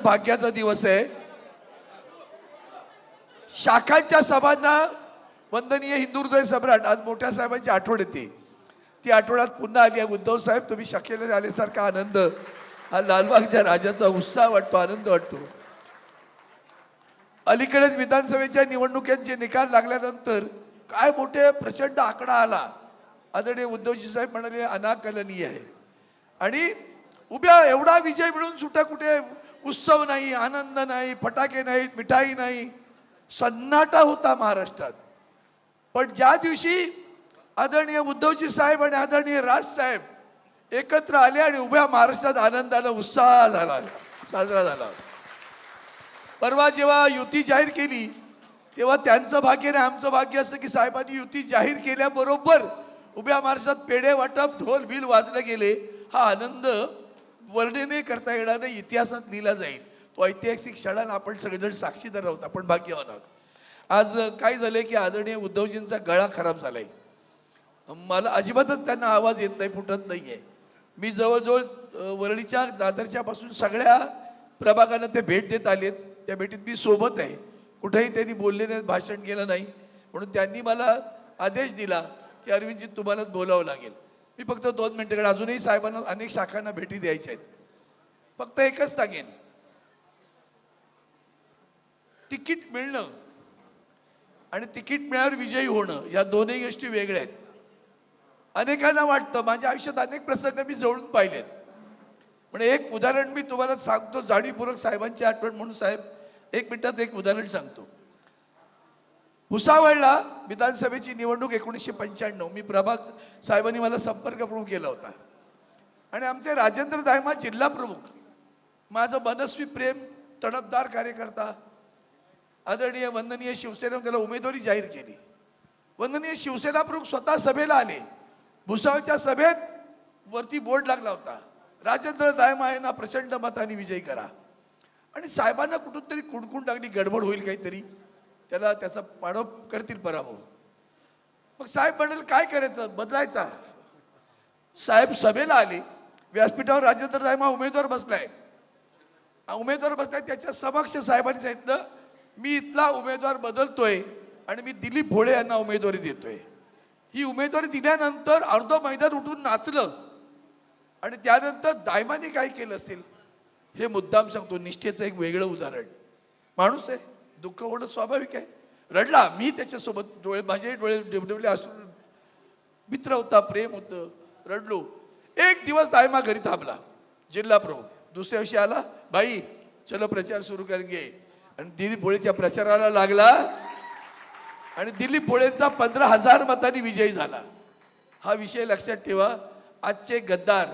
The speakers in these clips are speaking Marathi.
भाग्याचा दिवस आहे। शाखांच्या सभांना वंदनीय हिंदू हृदय सम्राट आज मोठ्या साहेबांची आठवण येते। ती आठवड्यात पुन्हा आली आहे। उद्धव साहेब तुम्ही शाखेला आल्यासारखा आनंद, हा लालबागच्या राजाचा उत्साह वाटतो, आनंद वाटतो। अलीकडेच विधानसभेच्या निवडणुकांचे निकाल लागल्यानंतर काय मोठे प्रचंड आकडा आला। आदरणीय उद्धवजी साहेब म्हणाले अनाकलनीय आहे। आणि उभ्या एवढा विजय मिळून सुद्धा कुठे उत्सव नाही, आनंद नाही, फटाके नाहीत, मिठाई नाही, सन्नाटा होता महाराष्ट्रात। पण ज्या दिवशी आदरणीय उद्धवजी साहेब आणि आदरणीय राज साहेब एकत्र आले आणि उभ्या महाराष्ट्रात आनंदाने उत्साह झाला, साजरा झाला। परवा जेव्हा युती जाहीर केली तेव्हा त्यांचं भाग्य नाही आमचं भाग्य असं की साहेबांनी युती जाहीर केल्याबरोबर उभ्या महाराष्ट्रात पेढे वाटप, ढोल बिल वाजले गेले। हा आनंद वर्णने करता येणार नाही, इतिहासात लिहिला जाईल। तो ऐतिहासिक क्षणाला आपण सगळेजण साक्षीदार आहोत, आपण भाग्यवान आहोत। आज काय झालंय की आदरणीय उद्धवजींचा गळा खराब झालाय। मला अजिबातच त्यांना आवाज येत नाही, फुटत नाहीये। मी जवळजवळ वरळीच्या दादरच्या पासून सगळ्या प्रभागांना ते भेट देत आलेत। त्या भेटीत मी सोबत आहे, कुठेही त्यांनी बोलले नाही, भाषण केलं नाही। म्हणून त्यांनी मला आदेश दिला की अरविंदजी तुम्हालाच बोलावं लागेल। मी फक्त 2 मिनिटं, अजूनही साहेबांना अनेक शाखांना भेटी द्यायच्या आहेत। फक्त एकच सांगेन, तिकीट मिळणं आणि तिकीट मिळाल्यावर विजयी होणं या दोन्ही गोष्टी वेगळ्या आहेत। अनेकांना वाटतं, माझ्या आयुष्यात अनेक प्रसंग मी जवळून पाहिलेत। म्हणजे एक उदाहरण मी तुम्हाला सांगतो, जाणीवपूर्वक साहेबांची आठवण म्हणून। साहेब, 1 मिनिटात एक उदाहरण सांगतो। भुसावळला विधानसभेची निवडणूक 1995, मी प्रभाग साहेबांनी मला संपर्क प्रमुख केला होता आणि आमचे राजेंद्र दायमा जिल्हा प्रमुख, माझं मनस्वी प्रेम, तडफदार कार्यकर्ता, आदरणीय वंदनीय शिवसेना त्याला उमेदवारी जाहीर केली। वंदनीय शिवसेना प्रमुख स्वतः सभेला आले। भुसावळच्या सभेत वरती बोर्ड लागला होता, राजेंद्र दायमा यांना प्रचंड मताने विजयी करा। आणि साहेबांना कुठून तरी कुणकुण लागली, गडबड होईल काहीतरी, त्याला त्याचा पाडव करतील पराभव। मग साहेब म्हणाले काय करायचं, बदलायचा। साहेब सभेला आले, व्यासपीठावर राजेंद्र दायमा उमेदवार बसलाय, त्याच्या समक्ष साहेबांनी सांगितलं मी इथला उमेदवार बदलतोय आणि मी दिलीप भोळे यांना उमेदवारी देतोय। ही उमेदवारी दिल्यानंतर अर्ध मैदान उठून नाचलं आणि त्यानंतर दायमाने काय केलं असेल हे मुद्दाम सांगतो। निष्ठेचं एक वेगळं उदाहरण। माणूस आहे, दुःख होणं स्वाभाविक आहे। रडला, मी त्याच्यासोबत, डोळे माझे डोळे डेवडेवले असून, मित्र होता, प्रेम होतं, रडलो। एक दिवस दायमा घरी थांबला, जिल्हा प्रमुख। दुसऱ्या दिवशी आला, भाई चलो प्रचार सुरू करेंगे, आणि दिलीप भोळेच्या प्रचाराला लागला आणि दिलीप भोळेंचा 15,000 मतांनी विजयी झाला। हा विषय लक्षात ठेवा। आजचे गद्दार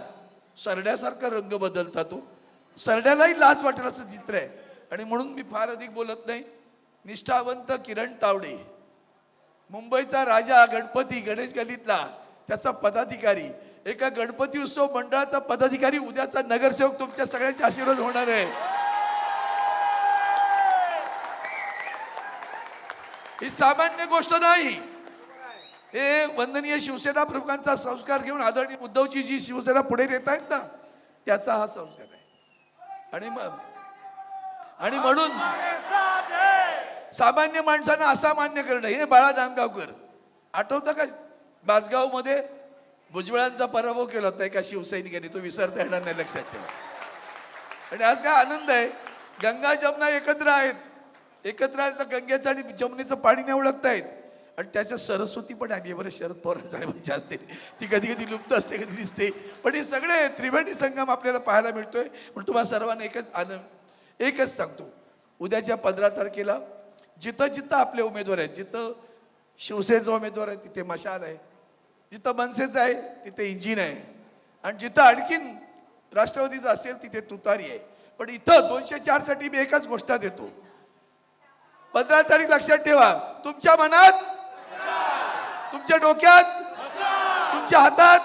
सरड्यासारखा रंग बदलतात, तो सरड्यालाही लाज वाटेल असं चित्र आहे। आणि म्हणून मी फार अधिक बोलत नाही। निष्ठावंत किरण तावडे, मुंबईचा राजा, गणपती, गणेश गल्लीतला त्याचा पदाधिकारी, एका गणपती उत्सव मंडळाचा पदाधिकारी, उद्याचा नगरसेवक तुमच्या सगळ्यांचे आशीर्वाद होणार आहे। ही सामान्य गोष्ट नाही। हे वंदनीय शिवसेना प्रमुखांचा संस्कार घेऊन आदरणीय उद्धवजी जी शिवसेना पुढे नेत आहेत ना, त्याचा हा संस्कार आहे। आणि म्हणून सामान्य माणसांना असामान्य करणं, हे बाळा नांदगावकर आठवतं का, बासगाव मध्ये भुजबळांचा पराभव केला होता एका शिवसैनिकांनी, तो विसरता येणार नाही, लक्षात ठेवा। आणि आज काय आनंद आहे, गंगा जमुना एकत्र आहेत, एकत्र आले तर गंगेचं आणि जमुनेचं पाणी नाही ओळखतायत। आणि त्याच्या सरस्वती पण आली, बरं शरद पवार साहेबांची असते, ती कधी कधी लुप्त असते, कधी दिसते, पण हे सगळे त्रिवेणी संगम आपल्याला पाहायला मिळतोय। पण तुम्हाला सर्वांना एकच सांगतो, उद्याच्या 15 तारखेला जिथं जिथं आपले उमेदवार आहेत, जिथं शिवसेनेचा उमेदवार आहे तिथे मशाल आहे, जिथं मनसेचं आहे तिथे इंजिन आहे, आणि जिथं आणखीन राष्ट्रवादीचं असेल तिथे तुतारी आहे। पण इथं 204 साठी मी एकच गोष्ट देतो, 15 तारीख लक्षात ठेवा। तुमच्या मनात, तुमच्या डोक्यात, तुमच्या हातात,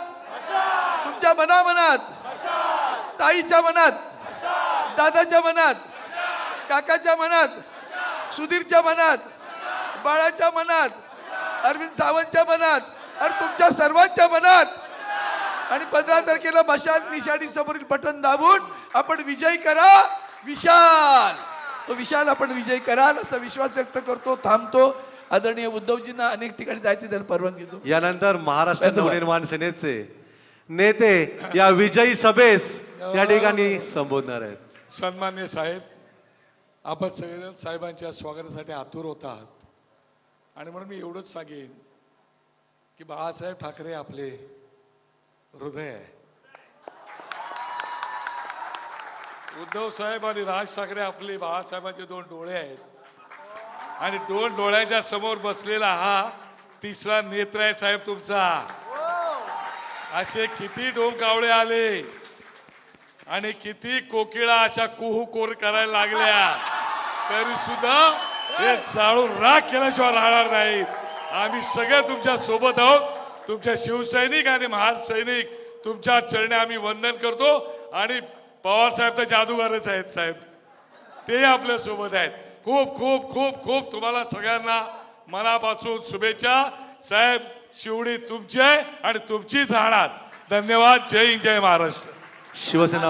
तुमच्या मनामनात, ताईच्या मनात, दादाच्या मनात, काकाच्या मनात, सुधीरच्या मनात, बाळाच्या मनात, अरविंद सावंतच्या मनात, आणि तुमच्या सर्वांच्या मनात। आणि 15 तारखेला मशाल निशाणी समोरील बटन दाबून आपण विजयी करा, विशाल, तो विशाल आपण विजयी कराल असा विश्वास व्यक्त करतो. थांबतो. आदरणीय उद्धवजींना अनेक ठिकाणी जायचे त्याला परवानगी देतो. यानंतर महाराष्ट्र नवनिर्माण सेनेचे नेते या विजयी सभेस या ठिकाणी संबोधणार आहेत. सन्मान्य साहेब, आपण सगळेजण साहेबांच्या स्वागतासाठी आतुर होत आहात आणि म्हणून मी एवढंच सांगेन की बाळासाहेब ठाकरे आपले हृदय आहे. उद्धव साहेब आणि राज ठाकरे आपले बाळासाहेबांचे दोन डोळे आहेत आणि दोन डोळ्याच्या समोर बसलेला हा तिसरा नेत्र आहे साहेब तुमचा. असे किती डोंकावळे आले आणि किती कोकिळा अशा कुहू कोर करायला लागल्या तरी सुद्धा हे जाळून राख केल्याशिवाय राहणार नाहीत. आम्ही सगळे तुमच्या सोबत आहोत. तुमच्या शिवसैनिक आणि महान सैनिक तुमच्या चरणी आम्ही वंदन करतो आणि पवार साहेब तर जादूगारच आहेत साहेब, ते आपल्या सोबत आहेत. खूप खूप खूप खूप तुम्हाला सगळ्यांना मनापासून शुभेच्छा साहेब. शिवडी तुमची आहे आणि तुमचीच राहणार. धन्यवाद. जय हिंद, जय महाराष्ट्र. शिवसेना